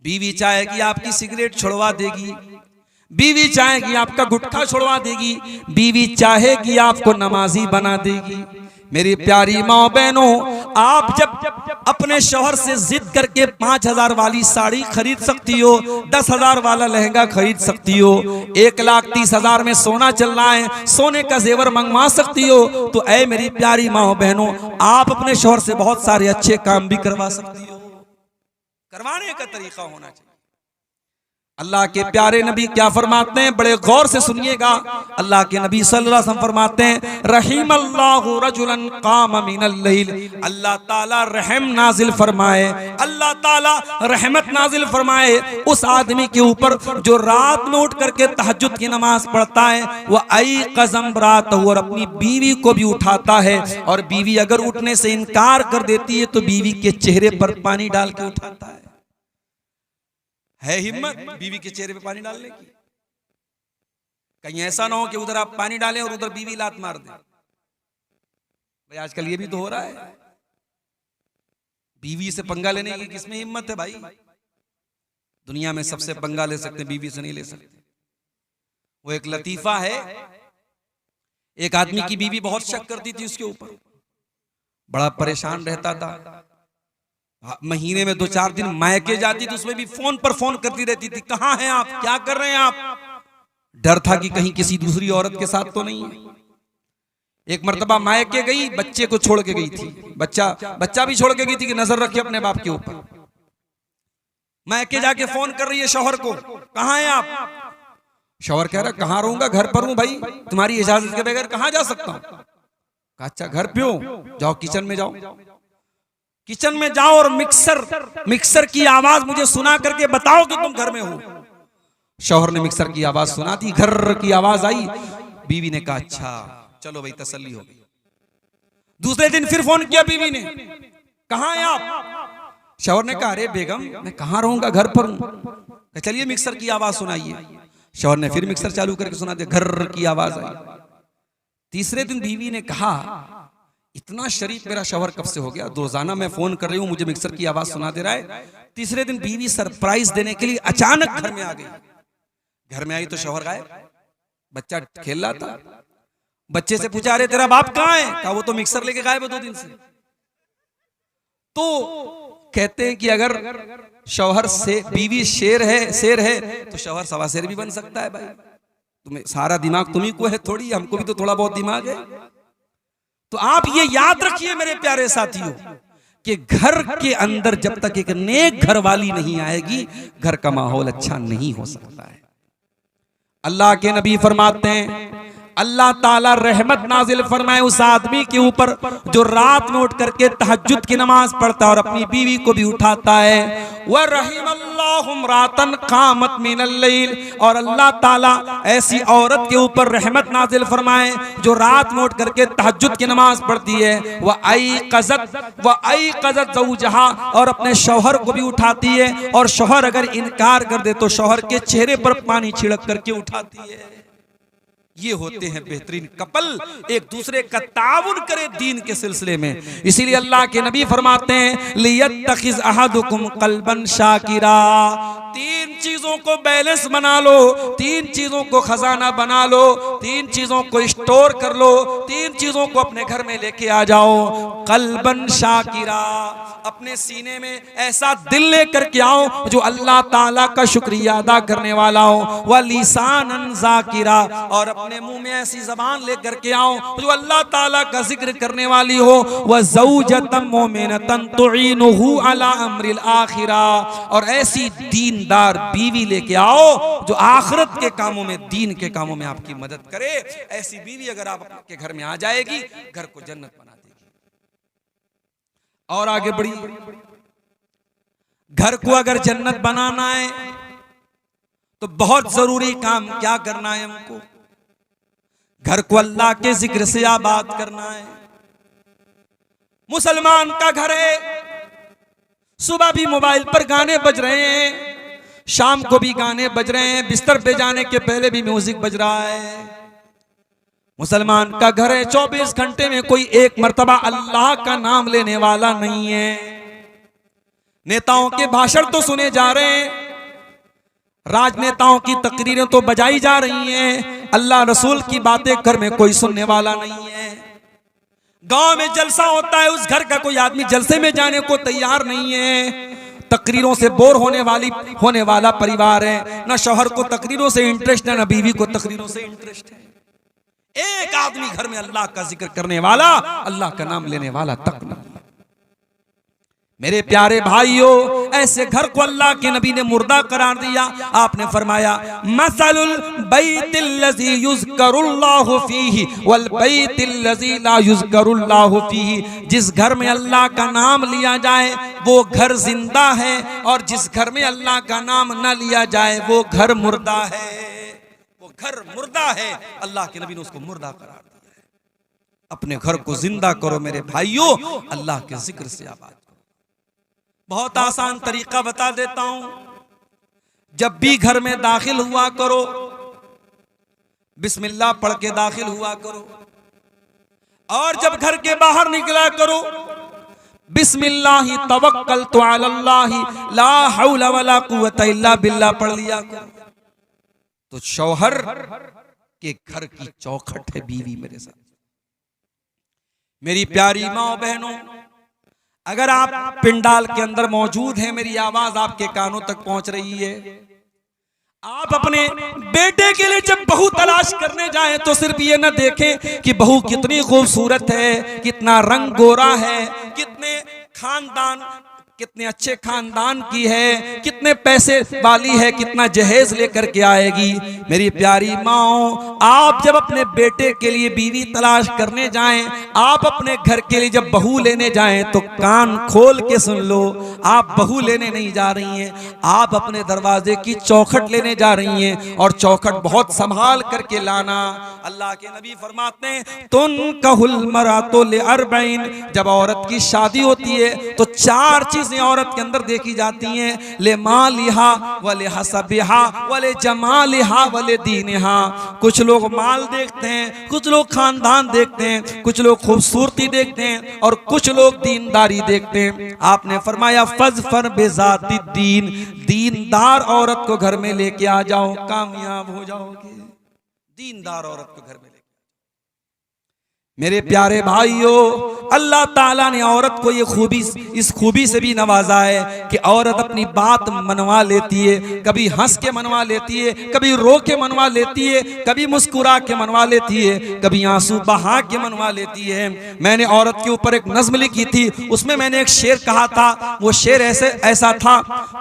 बीवी चाहेगी आपकी सिगरेट छुड़वा देगी, बीवी चाहेगी आपका गुटखा छुड़वा देगी, बीवी चाहेगी आपको नमाजी बना देगी। मेरी प्यारी माँ बहनों, आप जब अपने शौहर से जिद करके 5,000 वाली साड़ी खरीद सकती हो, 10,000 वाला लहंगा खरीद सकती हो, 1,30,000 में सोना चल रहा है, सोने का जेवर मंगवा सकती हो, तो ऐ मेरी प्यारी माँ बहनों, आप अपने शौहर से बहुत सारे अच्छे काम भी करवा सकती हो। करवाने का तरीका होना चाहिए। अल्लाह के प्यारे नबी क्या फरमाते हैं, बड़े गौर से सुनिएगा। अल्लाह के नबी सल्लल्लाहु अलैहि वसल्लम फरमाते हैं, रहीमल्लाहु रजुलन काम मिनल लैल, अल्लाह ताला रहम नाजिल फरमाए, अल्लाह ताला रहमत नाजिल फरमाए उस आदमी के ऊपर जो रात में उठ करके तहज्जुद की नमाज पढ़ता है, वह आई कज़म रात, और अपनी बीवी को भी उठाता है, और बीवी अगर उठने से इनकार कर देती है तो बीवी के चेहरे पर पानी डाल के उठाता है हिम्मत बीवी के चेहरे पे पानी डालने की? कहीं ऐसा ना हो कि उधर आप पानी डालें और उधर बीवी लात मार दे। भाई आजकल ये भी तो हो रहा है। बीवी से पंगा लेने की किसमें हिम्मत है भाई? दुनिया में सबसे पंगा ले सकते, बीवी से नहीं ले सकते। वो एक लतीफा है, एक आदमी की बीवी बहुत शक करती थी उसके ऊपर, बड़ा परेशान रहता था, महीने में 2-4 दिन मायके जाती तो उसमें भी फोन पर फोन करती रहती थी, कहाँ हैं आप, क्या कर रहे हैं आप? डर था कि कहीं किसी दूसरी औरत के साथ तो नहीं है। एक मर्तबा मायके गई, बच्चे को छोड़ के गई थी, बच्चा भी छोड़ के गई थी कि नजर रखे अपने बाप के ऊपर। मायके जाके फोन कर रही है शौहर को, कहाँ हैं आप? शौहर कह रहा कहाँ रहूंगा, घर पर हूं भाई, तुम्हारी इजाजत के बगैर कहाँ जा सकता हूं? अच्छा घर पे हो, जाओ किचन में जाओ, किचन में जाओ और मिक्सर की आवाज मुझे सुना करके बताओ कि तुम घर में हो। शौहर ने मिक्सर की आवाज सुना दी, घर की आवाज आई, बीवी ने कहा अच्छा चलो भाई तसल्ली हो गई। दूसरे दिन फिर फोन किया बीवी ने, कहाँ हैं आप? शौहर ने कहा अरे बेगम मैं कहाँ रहूंगा, घर पर हूं। चलिए मिक्सर की आवाज सुनाइए। शौहर ने फिर मिक्सर चालू करके सुना दिया, घर की आवाज आई। तीसरे दिन बीवी ने कहा इतना शरीफ मेरा शौहर कब से हो गया, रोजाना मैं फोन कर रही हूं मुझे मिक्सर की आवाज सुना दे रहा है। तीसरे दिन बीवी सरप्राइज देने के लिए अचानक घर में आ गई। घर में आई तो शौहर गायब, बच्चा खेल रहा था। बच्चे से पूछा अरे तेरा बाप कहाँ है? कहा वो तो मिक्सर लेके गायब है 2 दिन से। तो कहते हैं कि अगर शौहर से बीवी शेर है तो शौहर 1.25 शेर भी बन सकता है। भाई तुम्हें सारा दिमाग तुम्ही को है थोड़ी, हमको भी तो थोड़ा बहुत दिमाग है। तो आप ये याद रखिए मेरे प्यारे साथियों कि घर के अंदर जब तक एक नेक घर वाली नहीं आएगी, घर का माहौल अच्छा नहीं हो सकता है। अल्लाह के नबी फरमाते हैं अल्लाह ताला रहमत नाजिल फरमाए उस आदमी के ऊपर जो रात में उठ करके तहज्जुद की नमाज पढ़ता है और अपनी बीवी को भी उठाता है। वह रहीमल्लाहु इम्रातन कामत मिनल लैल, और अल्लाह ताला ऐसी औरत के ऊपर रहमत नाजिल फरमाए जो रात में उठ करके तहज्जुद की नमाज पढ़ती है। वह आई क़ज़त ज़ौजहा, और अपने शौहर को भी उठाती है, और शौहर अगर इनकार कर दे तो शौहर के चेहरे पर पानी छिड़क करके उठाती है। ये होते हैं बेहतरीन कपल, एक दूसरे का ताउन करे दीन के सिलसिले में। इसीलिए अल्लाह के नबी फरमाते हैं लियत्तखिज़ अहदुकुम क़ल्बन शाकिरा, 3 चीजों को बैलेंस बना लो, 3 चीजों को खजाना बना लो, 3 चीजों को स्टोर कर लो, 3 चीजों को अपने घर में लेके आ जाओ। क़ल्बन शाकिरा, अपने सीने में ऐसा दिल लेकर के आओ जो अल्लाह ताला का शुक्रिया अदा करने वाला हो। व लिसानन ज़ाकिरा, और अपने मुंह में ऐसी जबान लेकर के आओ जो अल्लाह ताला का जिक्र करने वाली हो। व ज़ौजतन मोमिनतन तुईनुहु अला अम्रिल आखिरा, और ऐसी दीनदार बीवी लेके आओ जो आखिरत के कामों में, दीन के कामों में आपकी मदद करे। ऐसी बीवी अगर आपके घर में आ जाएगी, घर को जन्नत बना देगी। और आगे बढ़ी, घर को अगर जन्नत बनाना है तो बहुत जरूरी काम क्या करना है हमको? घर को अल्लाह के जिक्र से आबाद करना है। मुसलमान का घर है, सुबह भी मोबाइल पर गाने बज रहे हैं, शाम को भी गाने बज रहे हैं, बिस्तर पे जाने के पहले भी म्यूजिक बज रहा है। मुसलमान का घर है, 24 घंटे में कोई एक मर्तबा अल्लाह का नाम लेने वाला नहीं है। नेताओं के भाषण तो सुने जा रहे हैं, राजनेताओं की तकरीरें तो बजाई जा रही हैं, अल्लाह रसूल की बातें घर में कोई सुनने वाला नहीं है। गांव में जलसा होता है, उस घर का कोई आदमी जलसे में जाने को तैयार नहीं है। तकरीरों से बोर होने वाला परिवार है, ना शौहर को तकरीरों से इंटरेस्ट है, ना बीवी को तकरीरों से इंटरेस्ट है। एक आदमी घर में अल्लाह का जिक्र करने वाला, अल्लाह का नाम लेने वाला तक नहीं। मेरे प्यारे भाइयों, ऐसे घर को अल्लाह के नबी ने मुर्दा करार दिया। आपने फरमाया मसलुल बैतिल्लज़ी युज़करुल्लाहु फीही वल बैतिल्लज़ी ला युज़करुल्लाहु फीही। जिस घर में अल्लाह का नाम लिया जाए वो घर जिंदा है, और जिस घर में अल्लाह का नाम न लिया जाए वो घर मुर्दा है। वो घर मुर्दा है, अल्लाह के नबी ने उसको मुर्दा करार दिया है। अपने घर को जिंदा करो मेरे भाइयों, अल्लाह के जिक्र से आबाद। बहुत आसान तरीका बता देता हूं। जब भी घर में दाखिल हुआ करो, बिस्मिल्लाह पढ़ के दाखिल हुआ करो, और जब घर के बाहर निकला करो, बिस्मिल्लाहि तवक्कलतु अलल्लाहि ला हौला वला कुव्वता इल्ला बिल्लाह पढ़ लिया करो। तो शौहर के घर की चौखट है बीवी। मेरे साथ मेरी प्यारी माँ बहनों, अगर आप पिंडाल के अंदर मौजूद हैं, मेरी आवाज आपके कानों तक पहुंच रही है, आप अपने बेटे के लिए जब बहू तलाश करने जाएं तो सिर्फ ये न देखें कि बहू कितनी खूबसूरत है, कितना रंग गोरा है, कितने अच्छे खानदान की है, कितने पैसे वाली है, कितना जहेज लेकर के आएगी। मेरी प्यारी माओ, आप जब अपने बेटे के लिए बीवी तलाश करने जाएं, आप अपने घर के लिए जब बहू लेने जाएं तो कान खोल के सुन लो, आप बहू लेने नहीं जा रही हैं, आप अपने दरवाजे की चौखट लेने जा रही हैं, और चौखट बहुत संभाल करके लाना। अल्लाह के नबी फरमाते हैं तुनकहुल मरातो लिअरबईन। जब औरत की शादी होती है तो चार चीजें औरत के अंदर देखी जाती हैं, ले मालिहा वले हसबिहा वले जमालिहा वले दीनिहा। कुछ लोग माल देखते हैं, कुछ लोग खानदान देखते हैं, कुछ लोग खूबसूरती देखते हैं, और कुछ लोग दीनदारी देखते हैं। आपने फरमाया फज़फर बेज़ाति दीन, दीनदार औरत को घर में लेके आ जाओ, कामयाब हो जाओगे। दीनदार औरत को घर में लेके। मेरे प्यारे भाइयों, अल्लाह ताला ने औरत को ये खूबी, इस खूबी से भी नवाजा है कि औरत अपनी बात मनवा लेती है। कभी हंस के मनवा लेती है, कभी रो के मनवा लेती है, कभी मुस्कुरा के मनवा लेती है, कभी आंसू बहा के मनवा लेती है। मैंने औरत के ऊपर एक नज्म लिखी थी, उसमें मैंने एक शेर कहा था। वो शेर ऐसा था,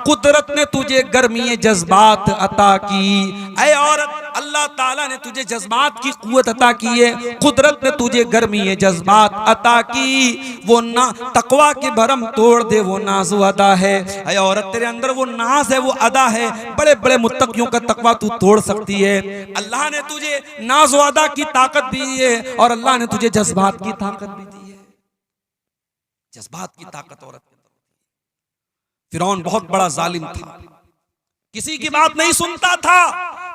कुदरत ने तुझे गर्मी जज्बात अता की। ऐ औरत, अल्लाह ताला ने तुझे जज्बात की कुव्वत अता की है, कुदरत ने तुझे गर्मी जज्बात अता की। वो ना तकवा के भरम तोड़ दे, वो नाज़ो अदा है। ऐ औरत, तेरे अंदर वो नाज है, वो अदा है। बड़े बड़े मुत्तकियों का तकवा तू तोड़ सकती है। अल्लाह ने तुझे नाज़ो अदा की ताकत दी है, और अल्लाह ने तुझे जज्बात की ताकत भी दी है। जज्बात की ताकत औरत के अंदर। फिरौन बहुत बड़ा जालिम था, किसी की बात नहीं सुनता था,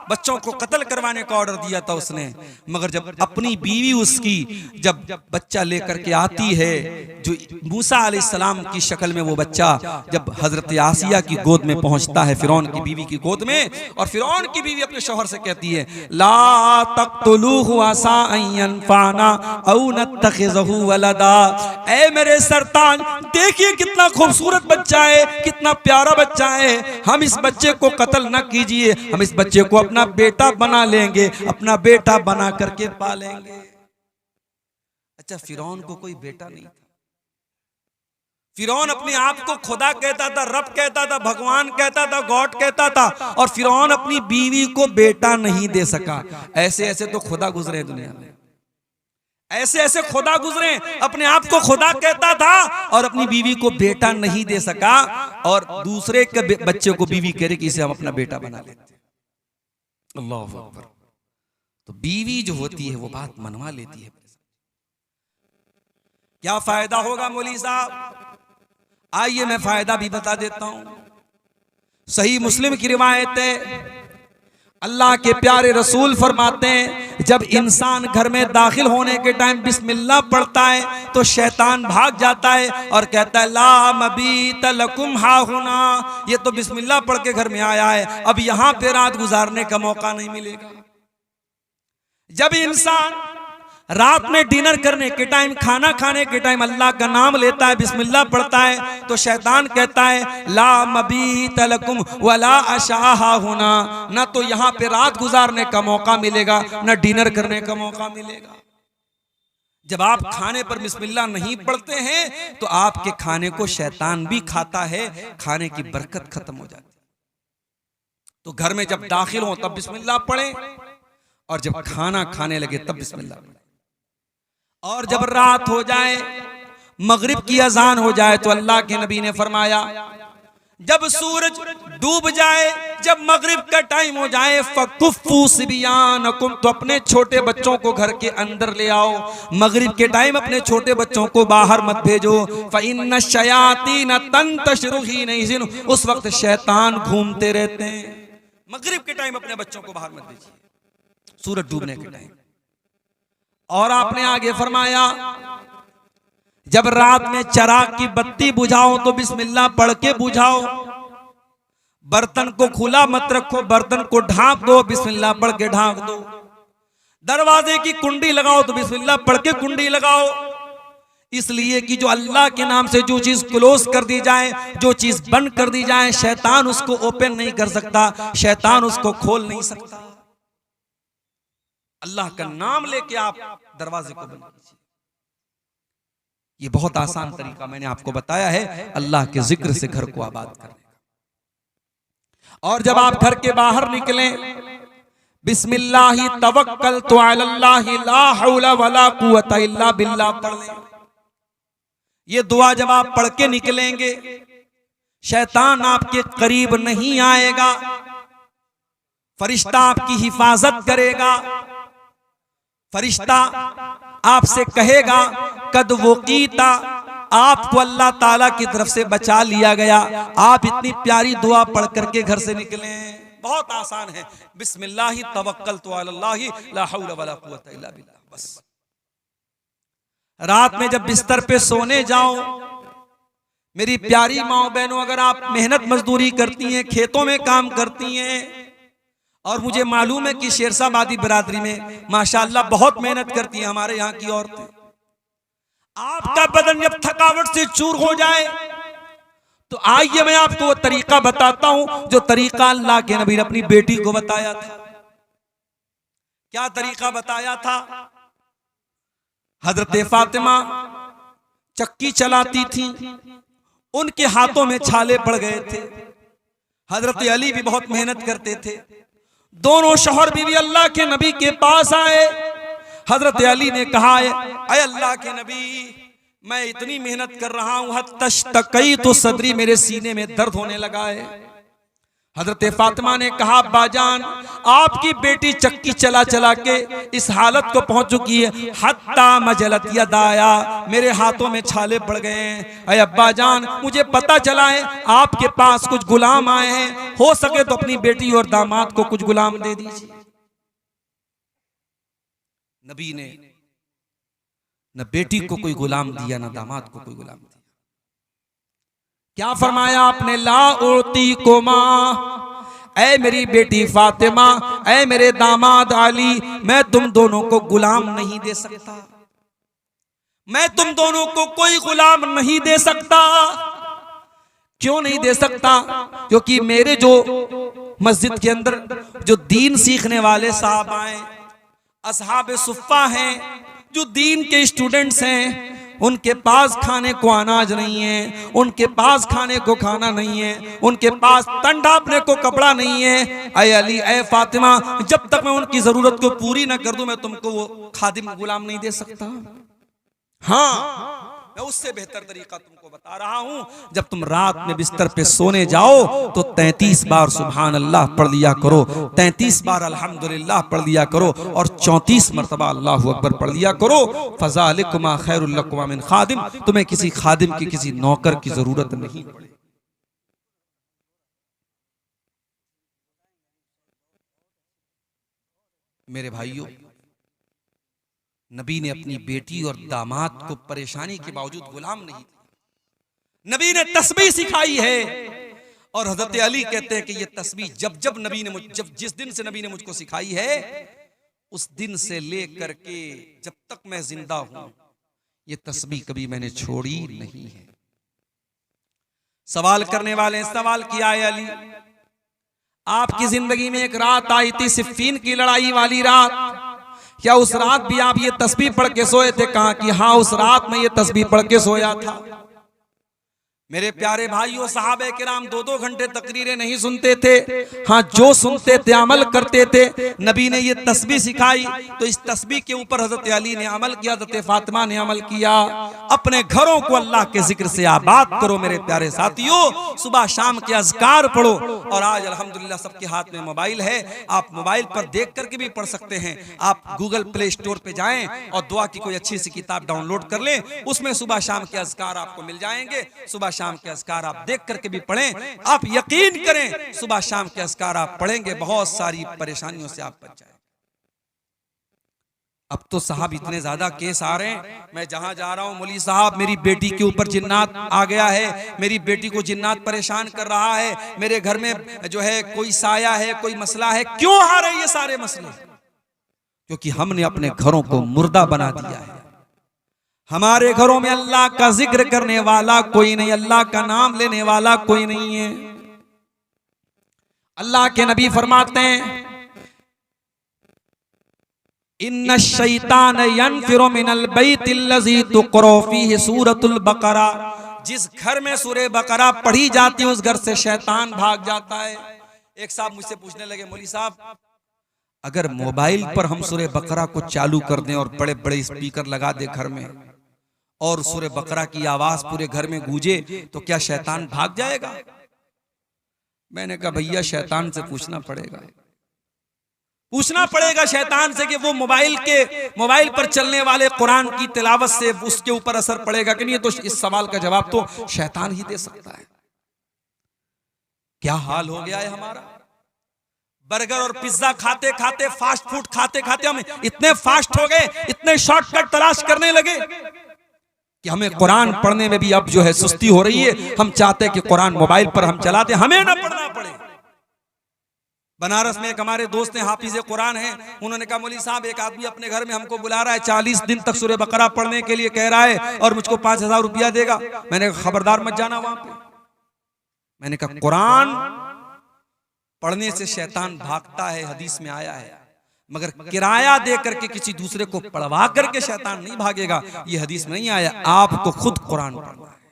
बच्चों को कत्ल करवाने का ऑर्डर दिया था उसने। मगर जब अपनी बीवी उसकी जब बच्चा लेकर के आती है, जो मूसा अलैहिस्सलाम की शक्ल में वो बच्चा जब हजरत आसिया की गोद में पहुंचता है, फिरौन की बीवी की गोद में, और फिरौन की बीवी अपने शौहर से कहती है ला तक़्तुलूहु असा अन यनफ़अना औ नत्तख़िज़हु वलदा। ऐ मेरे सरताज, देखिए कितना खूबसूरत बच्चा है, कितना प्यारा बच्चा है, हम इस बच्चे को कत्ल न कीजिए, हम इस बच्चे को अपना बेटा बना लेंगे, अपना बेटा बना करके पालेंगे। अच्छा, फिरौन को कोई बेटा नहीं था। फिरौन अपने आप को खुदा कहता था, रब कहता था, भगवान कहता था, गॉड कहता था, और फिरौन अपनी बीवी को बेटा नहीं दे सका। ऐसे ऐसे तो खुदा गुजरे दुनिया में, ऐसे ऐसे खुदा गुजरे, अपने आप को खुदा कहता था और अपनी बीवी को बेटा नहीं दे सका, और दूसरे के बच्चे को बीवी कह रही कि इसे हम अपना बेटा बना लेते। अल्लाह अकबर। तो बीवी जो होती है वो बात मनवा लेती है। क्या फायदा होगा मौलवी साहब? आइए मैं फायदा भी बता देता हूं। सही मुस्लिम की रिवायत है, अल्लाह के प्यारे रसूल फरमाते हैं जब इंसान घर में दाखिल होने के टाइम बिस्मिल्लाह पढ़ता है तो शैतान भाग जाता है और कहता है ला मबीत लकुम हाहुना, ये तो बिस्मिल्लाह पढ़ के घर में आया है, अब यहां पे रात गुजारने का मौका नहीं मिलेगा। जब इंसान रात में डिनर करने के टाइम, खाना खाने के टाइम अल्लाह का नाम लेता है, बिस्मिल्लाह पढ़ता है, तो शैतान कहता है ला मबीत लकुम वला अशाहा होना, ना तो यहाँ पे रात गुजारने का मौका मिलेगा ना डिनर करने का मौका मिलेगा। जब आप खाने पर बिस्मिल्लाह नहीं पढ़ते हैं तो आपके खाने को शैतान भी खाता है, खाने की बरकत खत्म हो जाती है। तो घर में जब दाखिल हो तब बिस्मिल्लाह पढ़ें और जब खाना खाने लगे तब बिस्मिल्लाह पढ़ें। और जब रात हो जाए, मगरिब की अजान हो जाए तो अल्लाह के नबी ने फरमाया जब सूरज डूब जाए, जब मगरिब का टाइम हो जाए, फकुफ्फू सिबियानकुम, तो अपने छोटे बच्चों को घर के अंदर ले आओ। मगरिब के टाइम अपने छोटे बच्चों को बाहर मत भेजो, फइन्न शयातीन तंतशिरु हीन इज़िन, उस वक्त शैतान घूमते रहते हैं। मगरिब के टाइम अपने बच्चों को बाहर मत भेजिए, सूरज डूबने के टाइम। और आपने आगे फरमाया जब रात में चिराग की बत्ती बुझाओ तो बिस्मिल्लाह पढ़ के बुझाओ। बर्तन को खुला मत रखो, बर्तन को ढांक दो, बिस्मिल्लाह पढ़ के ढांक दो। दरवाजे की कुंडी लगाओ तो बिस्मिल्लाह पढ़ के कुंडी लगाओ, इसलिए कि जो अल्लाह के नाम से जो चीज क्लोज कर दी जाए, जो चीज बंद कर दी जाए, शैतान उसको ओपन नहीं कर सकता, शैतान उसको खोल नहीं सकता। अल्लाह का नाम लेके आप दरवाजे को बंद कीजिए। ये बहुत आसान तरीका मैंने आपको बताया है अल्लाह के जिक्र से घर को आबाद करने का। और जब आप घर के बाहर निकलें, बिस्मिल्लाहि तवक्कलतु अलल्लाहि ला हौला वला कुव्वता इल्ला बिल्लाह पढ़ लें। ये दुआ जब आप पढ़ के निकलेंगे, शैतान आपके करीब नहीं आएगा, फरिश्ता आपकी हिफाजत करेगा। फरिश्ता आपसे कहेगा कद वकीता, आपको अल्लाह ताला की तरफ से बचा लिया गया। आप इतनी प्यारी दुआ पढ़ करके घर से निकले, बहुत आसान है। बिस्मिल्लाहि तवक्कलतु अलल्लाहि ला हौला वला कुव्वता इल्ला बिल्लाह। बस रात में जब बिस्तर पे सोने जाओ, मेरी प्यारी माओ बहनों, अगर आप मेहनत मजदूरी करती हैं, खेतों में काम करती हैं, और मुझे मालूम है कि शेरशाबादी बिरादरी में माशाअल्लाह बहुत मेहनत करती हैं हमारे यहाँ की औरतें, आपका बदन जब थकावट से चूर हो जाए तो आइए मैं आपको वो तरीका बताता हूं जो तरीका अल्लाह के नबी ने अपनी बेटी को बताया था। क्या तरीका बताया था? हजरत फातिमा चक्की चलाती थी, उनके हाथों में छाले पड़ गए थे। हजरत अली भी बहुत मेहनत करते थे। दोनों शौहर बीवी अल्लाह के नबी के पास आए। हजरत अली ने कहा अय अल्लाह के नबी, मैं इतनी मेहनत कर रहा हूं, हत्तशतकई तो सदरी, मेरे सीने में दर्द होने लगा है। हजरत फातिमा ने कहा बाजान, आपकी बेटी चक्की चला चला के इस हालत को पहुंच चुकी है, हत्ता मजलत यदाया, मेरे हाथों में छाले पड़ गए हैं। अय अब्बा जान, मुझे पता चला है आपके पास कुछ गुलाम आए हैं, हो सके तो अपनी बेटी और दामाद को कुछ गुलाम दे दीजिए। नबी ने न बेटी को कोई गुलाम दिया, न दामाद को कोई गुलाम दिया। क्या फरमाया आपने? ला उती को माँ, ऐ मेरी बेटी फातिमा, ऐ मेरे दामाद अली, मैं तुम दोनों को गुलाम नहीं दे सकता, मैं तुम दोनों को कोई गुलाम नहीं दे सकता। क्यों नहीं दे सकता? क्योंकि मेरे जो मस्जिद के अंदर जो दीन सीखने वाले साहब आए, असहाबे सुफ़्फ़ा हैं, जो दीन के स्टूडेंट्स हैं, उनके पास खाने को अनाज नहीं है, उनके पास खाने को खाना नहीं है, उनके पास तन ढांपने को कपड़ा नहीं है। ऐ अली, ऐ फातिमा, जब तक मैं उनकी जरूरत को पूरी ना कर दूं, मैं तुमको वो खादिम गुलाम नहीं दे सकता। हाँ, मैं उससे बेहतर तरीका तुमको बता रहा हूं। जब तुम रात में बिस्तर पे सोने जाओ तो 33 बार सुभान अल्लाह पढ़ लिया करो, 33 बार अल्हम्दुलिल्लाह पढ़ लिया करो, और 34 मरतबा अल्लाहु अकबर पढ़ लिया करो। फ़ज़ालिकुमा खैरुल लकुम मिन खादिम, तुम्हें किसी खादिम की, किसी नौकर की जरूरत नहीं पड़ेगी। मेरे भाइयों, नबी ने अपनी बेटी और दामाद को परेशानी के बावजूद गुलाम नहीं किया। नबी ने तस्बीह सिखाई है और हजरत अली कहते हैं कि ये तस्बीह जब नबी ने जिस दिन से नबी ने मुझको सिखाई है, उस दिन से लेकर के जब तक मैं जिंदा हूं, ये तस्बीह कभी मैंने छोड़ी नहीं है। सवाल करने वाले ने सवाल किया है, अली आपकी जिंदगी में एक रात आई थी, सिफ़ीन की लड़ाई वाली रात, क्या उस रात भी आप ये तस्बीह पढ़ के सोए थे? कहा कि हाँ, उस रात में ये तस्बीह पढ़ के सोया था। मेरे प्यारे भाइयों, सहाबे किराम 2-2 घंटे तकरीरें नहीं सुनते थे, हाँ जो सुनते थे अमल करते थे। नबी ने ये तस्बीह सिखाई तो इस तस्बीह के ऊपर हजरत अली ने अमल किया, हजरत फातिमा ने अमल किया। अपने घरों को अल्लाह के जिक्र से आबाद करो मेरे प्यारे साथियों, सुबह शाम के अज़कार पढ़ो। और आज अल्हम्दुलिल्लाह सबके हाथ में मोबाइल है, आप मोबाइल पर देख करके भी पढ़ सकते हैं। आप गूगल प्ले स्टोर पे जाएं और दुआ की कोई अच्छी सी किताब डाउनलोड कर लें, उसमें सुबह शाम के अज़कार आपको मिल जाएंगे। सुबह शाम के अज़कार आप देख करके भी पढ़ें, आप यकीन करें सुबह शाम के अज़कार आप पढ़ेंगे, बहुत सारी परेशानियों से आप बच जाएंगे। अब तो साहब इतने ज्यादा केस आ रहे हैं, मैं जहां जा रहा हूं, मौली साहब मेरी बेटी के ऊपर जिन्नात आ गया है, मेरी बेटी को जिन्नात परेशान कर रहा है, मेरे घर में जो है कोई साया है, कोई मसला है। क्यों आ रहे ये सारे मसले? क्योंकि हमने अपने घरों को मुर्दा बना दिया है। हमारे घरों में अल्लाह का जिक्र करने वाला कोई नहीं, अल्लाह का नाम लेने वाला कोई नहीं है। अल्लाह के नबी फरमाते हैं, इन्ना शैतान यनफिरु मिनल बैतिल्लज़ी तुक़रा फ़ीहि सूरतुल बक़रा। जिस घर में सूरह बकरा पढ़ी जाती है उस घर से शैतान भाग जाता है। एक साहब मुझसे पूछने लगे, मौली साहब अगर मोबाइल पर हम सूरह बकरा को चालू कर दें और बड़े बड़े स्पीकर लगा दे घर में और सूरह बकरा की आवाज पूरे घर में गूंजे तो क्या शैतान भाग जाएगा? मैंने कहा भैया शैतान से पूछना पड़ेगा शैतान से कि वो मोबाइल पर चलने वाले कुरान की तिलावत से उसके ऊपर असर पड़ेगा कि नहीं। तो इस सवाल का जवाब तो शैतान ही दे सकता है। क्या हाल हो गया है हमारा। बर्गर और पिज्जा खाते खाते, फास्ट फूड खाते खाते हम इतने फास्ट हो गए, इतने शॉर्टकट तलाश करने लगे कि हमें कुरान पढ़ने में भी अब जो है सुस्ती हो रही है। हम चाहते हैं कि कुरान मोबाइल पर हम चलाते, हमें ना पढ़ना पड़े। बनारस में एक हमारे दोस्त हैं, हाफिज कुरान हैं, उन्होंने कहा मौली साहब एक आदमी अपने घर में हमको बुला रहा है, 40 दिन तक सूरह बकरा पढ़ने के लिए कह रहा है और मुझको 5000 रुपया देगा। मैंने कहा खबरदार मत जाना वहां पे। मैंने कहा कुरान पढ़ने से शैतान भागता है, हदीस में आया है, मगर किराया दे करके किसी दूसरे को पढ़वा करके शैतान नहीं भागेगा, ये हदीस में नहीं आया। आपको खुद कुरान पढ़ना है।